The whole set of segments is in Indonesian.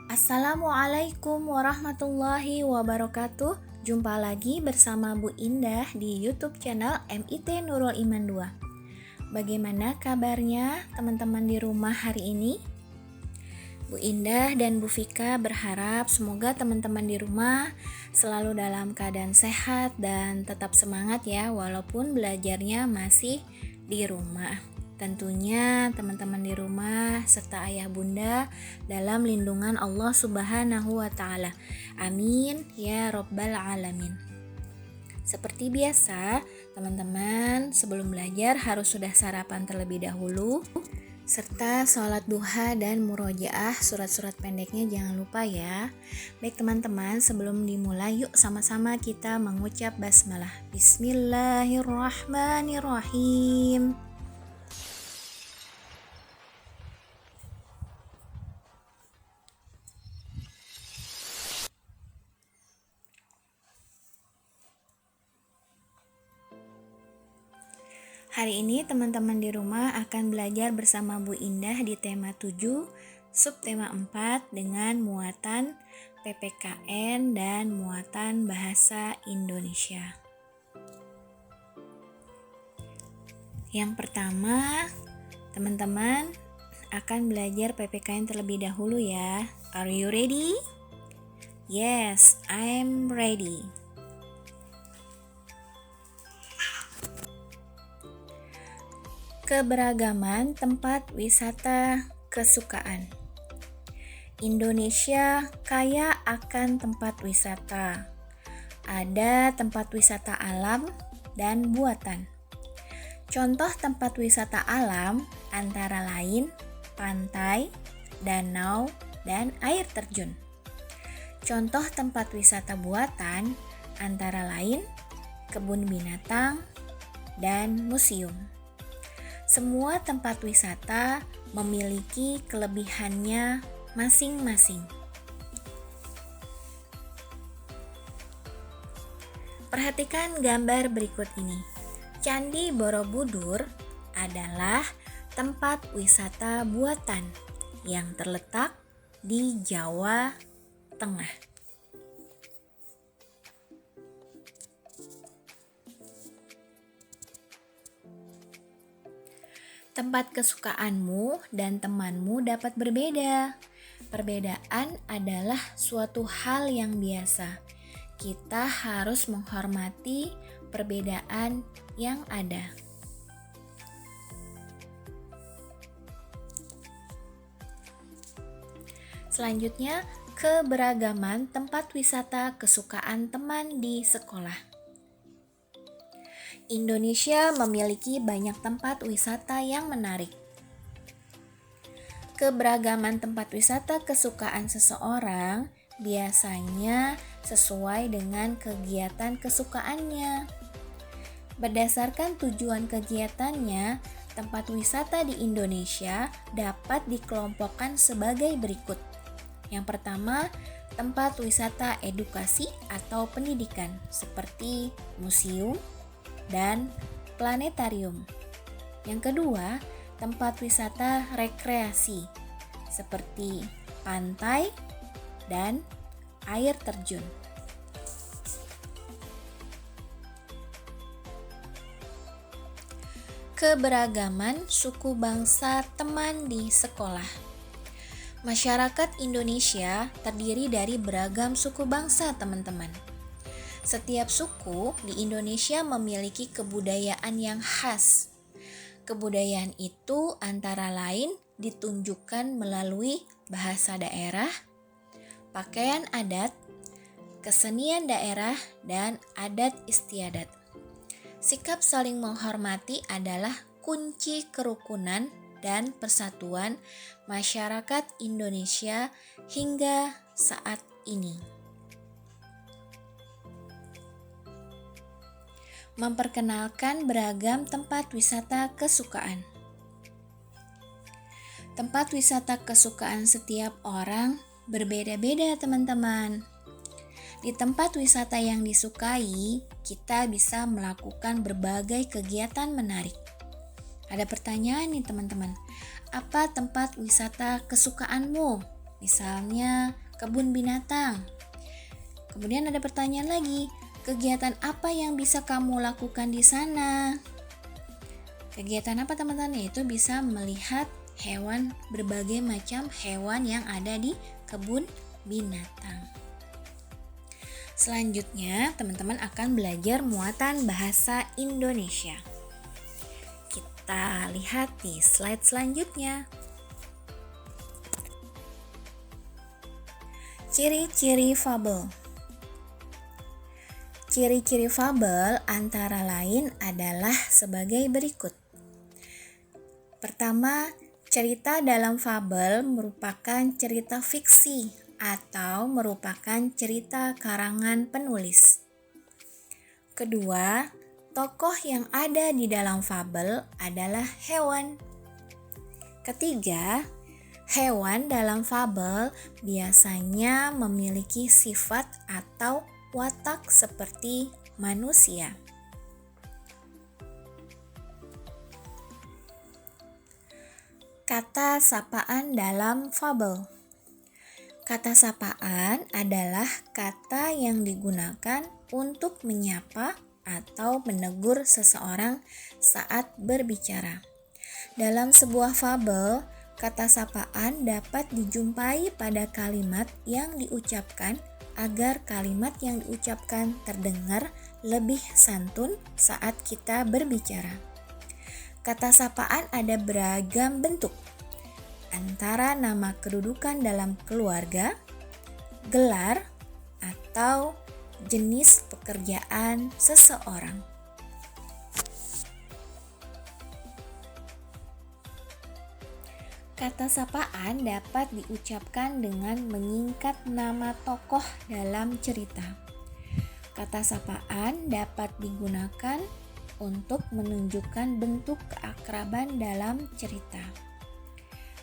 Assalamualaikum warahmatullahi wabarakatuh. Jumpa lagi bersama Bu Indah di YouTube channel MIT Nurul Iman 2. Bagaimana kabarnya teman-teman di rumah hari ini? Bu Indah dan Bu Fika berharap semoga teman-teman di rumah selalu dalam keadaan sehat dan tetap semangat ya, walaupun belajarnya masih di rumah. Tentunya teman-teman di rumah serta ayah bunda dalam lindungan Allah Subhanahu wa Ta'ala. Amin ya Rabbal Alamin. Seperti biasa, teman-teman sebelum belajar harus sudah sarapan terlebih dahulu, serta sholat duha dan murojaah surat-surat pendeknya jangan lupa ya. Baik teman-teman, sebelum dimulai yuk sama-sama kita mengucap basmalah. Bismillahirrahmanirrahim. Hari ini teman-teman di rumah akan belajar bersama Bu Indah di tema 7, subtema 4 dengan muatan PPKN dan muatan bahasa Indonesia. Yang pertama, teman-teman akan belajar PPKN terlebih dahulu ya. Are you ready? Yes, I'm ready. Keberagaman tempat wisata kesukaan. Indonesia kaya akan tempat wisata. Ada tempat wisata alam dan buatan. Contoh tempat wisata alam antara lain pantai, danau, dan air terjun. Contoh tempat wisata buatan antara lain kebun binatang dan museum. Semua tempat wisata memiliki kelebihannya masing-masing. Perhatikan gambar berikut ini. Candi Borobudur adalah tempat wisata buatan yang terletak di Jawa Tengah. Tempat kesukaanmu dan temanmu dapat berbeda. Perbedaan adalah suatu hal yang biasa. Kita harus menghormati perbedaan yang ada. Selanjutnya, keberagaman tempat wisata kesukaan teman di sekolah. Indonesia memiliki banyak tempat wisata yang menarik. Keberagaman tempat wisata kesukaan seseorang biasanya sesuai dengan kegiatan kesukaannya. Berdasarkan tujuan kegiatannya, tempat wisata di Indonesia dapat dikelompokkan sebagai berikut. Yang pertama, tempat wisata edukasi atau pendidikan seperti museum dan planetarium. Yang kedua, tempat wisata rekreasi seperti pantai dan air terjun. Keberagaman suku bangsa teman di sekolah. Masyarakat Indonesia terdiri dari beragam suku bangsa, teman-teman. Setiap suku di Indonesia memiliki kebudayaan yang khas. Kebudayaan itu antara lain ditunjukkan melalui bahasa daerah, pakaian adat, kesenian daerah, dan adat istiadat. Sikap saling menghormati adalah kunci kerukunan dan persatuan masyarakat Indonesia hingga saat ini. Memperkenalkan beragam tempat wisata kesukaan. Tempat wisata kesukaan setiap orang berbeda-beda, teman-teman. Di tempat wisata yang disukai, kita bisa melakukan berbagai kegiatan menarik. Ada pertanyaan nih teman-teman, apa tempat wisata kesukaanmu? misalnya kebun binatang. Kemudian ada pertanyaan lagi, kegiatan apa yang bisa kamu lakukan di sana? Kegiatan apa teman-teman? Yaitu bisa melihat hewan, berbagai macam hewan yang ada di kebun binatang. Selanjutnya, teman-teman akan belajar muatan bahasa Indonesia. Kita lihat di slide selanjutnya. Ciri-ciri fabel. Ciri-ciri fabel antara lain adalah sebagai berikut. Pertama, cerita dalam fabel merupakan cerita fiksi atau merupakan cerita karangan penulis. Kedua, tokoh yang ada di dalam fabel adalah hewan. Ketiga, hewan dalam fabel biasanya memiliki sifat atau watak seperti manusia. Kata sapaan dalam fabel. Kata sapaan adalah kata yang digunakan untuk menyapa atau menegur seseorang saat berbicara. Dalam sebuah fabel, kata sapaan dapat dijumpai pada kalimat yang diucapkan agar kalimat yang diucapkan terdengar lebih santun saat kita berbicara. Kata sapaan ada beragam bentuk, antara nama kedudukan dalam keluarga, gelar, atau jenis pekerjaan seseorang. Kata sapaan dapat diucapkan dengan menyingkat nama tokoh dalam cerita. Kata sapaan dapat digunakan untuk menunjukkan bentuk keakraban dalam cerita.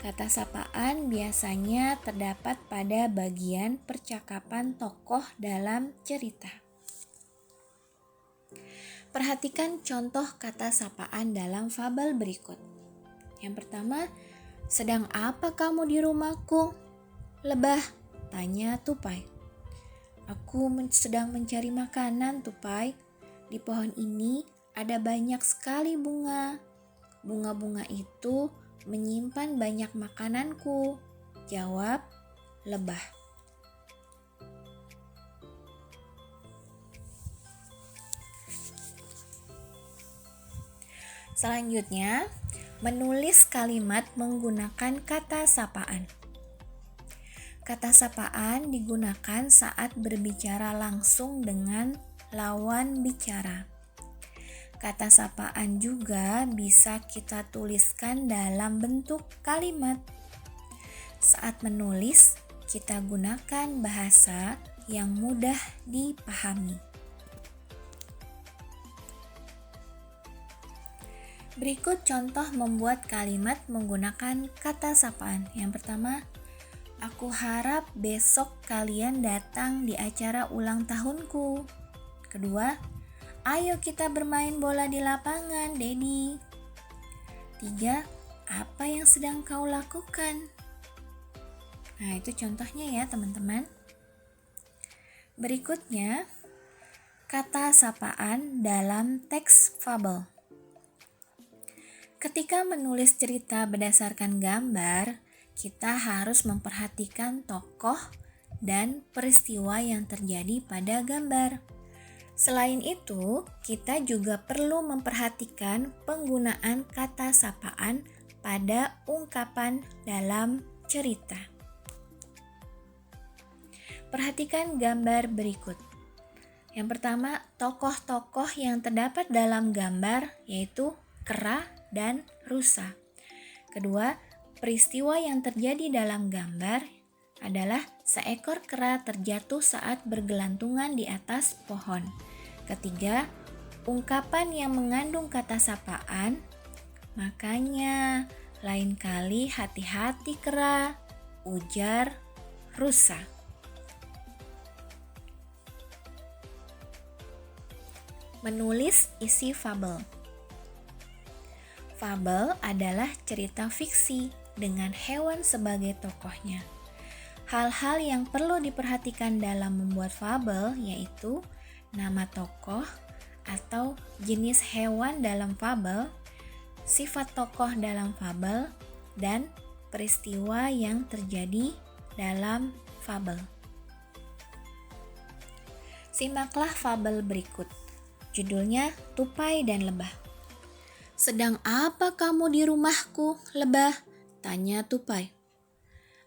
Kata sapaan biasanya terdapat pada bagian percakapan tokoh dalam cerita. Perhatikan contoh kata sapaan dalam fabel berikut. Yang pertama, sedang apa kamu di rumahku? Lebah, tanya tupai. Aku sedang mencari makanan, tupai. Di pohon ini ada banyak sekali bunga. Bunga-bunga itu menyimpan banyak makananku, jawab lebah. Selanjutnya, menulis kalimat menggunakan kata sapaan. Kata sapaan digunakan saat berbicara langsung dengan lawan bicara. Kata sapaan juga bisa kita tuliskan dalam bentuk kalimat. Saat menulis, kita gunakan bahasa yang mudah dipahami. Berikut contoh membuat kalimat menggunakan kata sapaan. Yang pertama, aku harap besok kalian datang di acara ulang tahunku. Kedua, ayo kita bermain bola di lapangan, Dedi. 3. Apa yang sedang kau lakukan? Nah, itu contohnya ya, teman-teman. Berikutnya, kata sapaan dalam teks fabel. Ketika menulis cerita berdasarkan gambar, kita harus memperhatikan tokoh dan peristiwa yang terjadi pada gambar. Selain itu, kita juga perlu memperhatikan penggunaan kata sapaan pada ungkapan dalam cerita. Perhatikan gambar berikut. Yang pertama, tokoh-tokoh yang terdapat dalam gambar yaitu kera dan rusa. Kedua, peristiwa yang terjadi dalam gambar adalah seekor kera terjatuh saat bergelantungan di atas pohon. Ketiga, ungkapan yang mengandung kata sapaan, makanya lain kali hati-hati kera, ujar rusa. Menulis isi fabel. Fabel adalah cerita fiksi dengan hewan sebagai tokohnya. Hal-hal yang perlu diperhatikan dalam membuat fabel yaitu nama tokoh atau jenis hewan dalam fabel, sifat tokoh dalam fabel, dan peristiwa yang terjadi dalam fabel. Simaklah fabel berikut. Judulnya Tupai dan Lebah. "Sedang apa kamu di rumahku, Lebah?" tanya Tupai.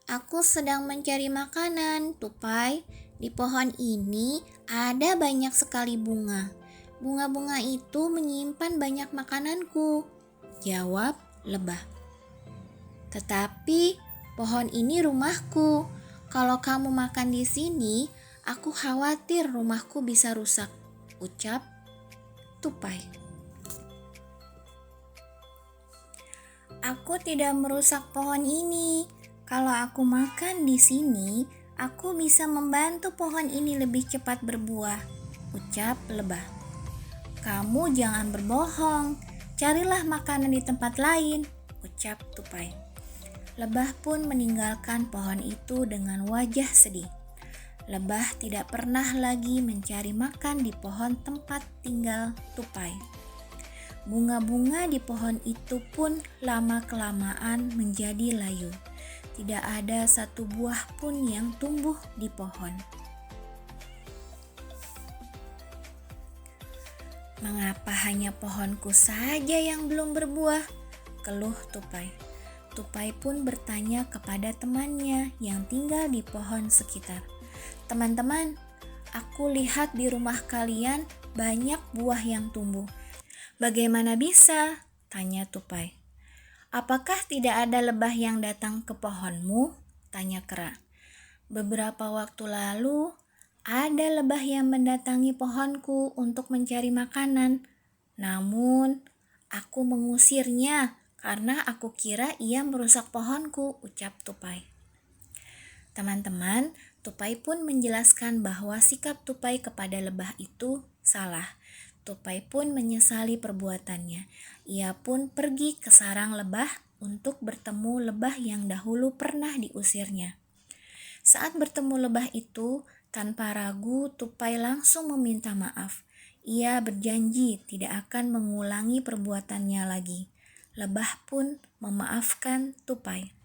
"Aku sedang mencari makanan, Tupai. Di pohon ini ada banyak sekali bunga. Bunga-bunga itu menyimpan banyak makananku," jawab Lebah. "Tetapi pohon ini rumahku. Kalau kamu makan di sini, aku khawatir rumahku bisa rusak," ucap Tupai. "Aku tidak merusak pohon ini. Kalau aku makan di sini, aku bisa membantu pohon ini lebih cepat berbuah," ucap Lebah. "Kamu jangan berbohong. Carilah makanan di tempat lain," ucap Tupai. Lebah pun meninggalkan pohon itu dengan wajah sedih. Lebah tidak pernah lagi mencari makan di pohon tempat tinggal Tupai. Bunga-bunga di pohon itu pun lama-kelamaan menjadi layu. Tidak ada satu buah pun yang tumbuh di pohon. "Mengapa hanya pohonku saja yang belum berbuah?" keluh Tupai. Tupai pun bertanya kepada temannya yang tinggal di pohon sekitar. "Teman-teman, aku lihat di rumah kalian banyak buah yang tumbuh. Bagaimana bisa?" tanya Tupai. "Apakah tidak ada lebah yang datang ke pohonmu?" tanya Kera. "Beberapa waktu lalu, ada lebah yang mendatangi pohonku untuk mencari makanan. Namun, aku mengusirnya karena aku kira ia merusak pohonku," ucap Tupai. Teman-teman, Tupai pun menjelaskan bahwa sikap Tupai kepada lebah itu salah. Tupai pun menyesali perbuatannya. Ia pun pergi ke sarang lebah untuk bertemu lebah yang dahulu pernah diusirnya. Saat bertemu lebah itu, tanpa ragu Tupai langsung meminta maaf. Ia berjanji tidak akan mengulangi perbuatannya lagi. Lebah pun memaafkan Tupai.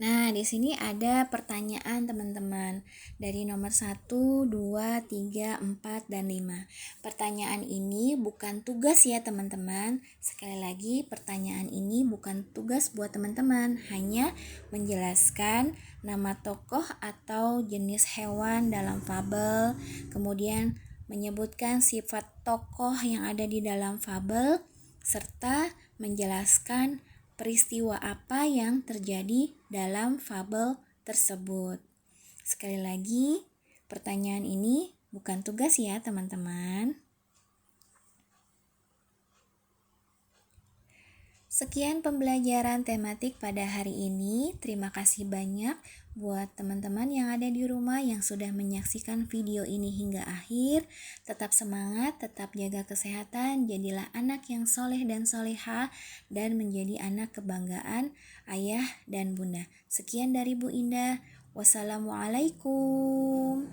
Nah, di sini ada pertanyaan teman-teman dari nomor 1, 2, 3, 4, dan 5. Pertanyaan ini bukan tugas ya teman-teman. Sekali lagi, pertanyaan ini bukan tugas buat teman-teman, hanya menjelaskan nama tokoh atau jenis hewan dalam fabel, kemudian menyebutkan sifat tokoh yang ada di dalam fabel, serta menjelaskan peristiwa apa yang terjadi dalam fabel tersebut. Sekali lagi, pertanyaan ini bukan tugas ya teman-teman. Sekian pembelajaran tematik pada hari ini. Terima kasih banyak buat teman-teman yang ada di rumah yang sudah menyaksikan video ini hingga akhir. Tetap semangat, tetap jaga kesehatan, jadilah anak yang soleh dan soleha, dan menjadi anak kebanggaan ayah dan bunda. Sekian dari Bu Indah. Wassalamualaikum.